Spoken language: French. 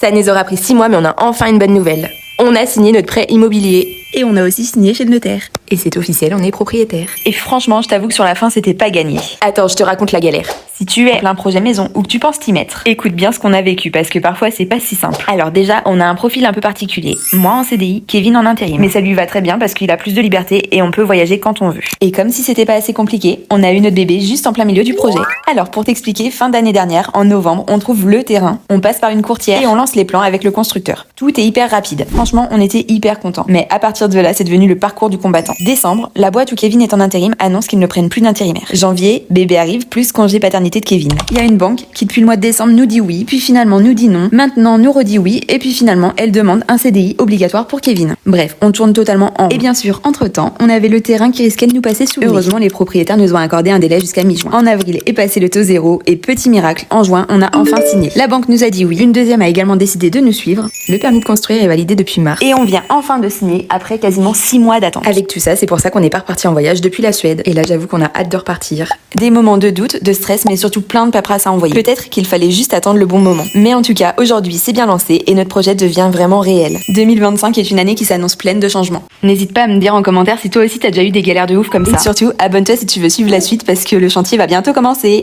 Ça nous aura pris 6 mois, mais on a enfin une bonne nouvelle. On a signé notre prêt immobilier. Et on a aussi signé chez le notaire. Et c'est officiel, on est propriétaire. Et franchement, je t'avoue que sur la fin, c'était pas gagné. Attends, je te raconte la galère. Si tu es en plein projet maison ou que tu penses t'y mettre, écoute bien ce qu'on a vécu parce que parfois c'est pas si simple. Alors déjà, on a un profil un peu particulier. Moi en CDI, Kevin en intérim. Mais ça lui va très bien parce qu'il a plus de liberté et on peut voyager quand on veut. Et comme si c'était pas assez compliqué, on a eu notre bébé juste en plein milieu du projet. Alors pour t'expliquer, fin d'année dernière, en novembre, on trouve le terrain, on passe par une courtière et on lance les plans avec le constructeur. Tout est hyper rapide. Franchement, on était hyper contents. Mais à partir de là, c'est devenu le parcours du combattant. Décembre, la boîte où Kevin est en intérim annonce qu'ils ne prennent plus d'intérimaire. Janvier, bébé arrive, plus congé paternité de Kevin. Il y a une banque qui depuis le mois de décembre nous dit oui, puis finalement nous dit non, maintenant nous redit oui, et puis finalement elle demande un CDI obligatoire pour Kevin. Bref, on tourne totalement en rond. Et bien sûr, entre-temps, on avait le terrain qui risquait de nous passer sous le nez. Heureusement, les propriétaires nous ont accordé un délai jusqu'à mi-juin. En avril est passé le taux zéro, et petit miracle, en juin, on a enfin signé. La banque nous a dit oui, une deuxième a également décidé de nous suivre. Le permis de construire est validé depuis mars. Et on vient enfin de signer après quasiment 6 mois d'attente. Avec tout ça, c'est pour ça qu'on n'est pas reparti en voyage depuis la Suède. Et là, j'avoue qu'on a hâte de repartir. Des moments de doute, de stress, mais surtout plein de paperasse à envoyer. Peut-être qu'il fallait juste attendre le bon moment. Mais en tout cas, aujourd'hui, c'est bien lancé et notre projet devient vraiment réel. 2025 est une année qui s'annonce pleine de changements. N'hésite pas à me dire en commentaire si toi aussi t'as déjà eu des galères de ouf comme ça. Et surtout, abonne-toi si tu veux suivre la suite parce que le chantier va bientôt commencer.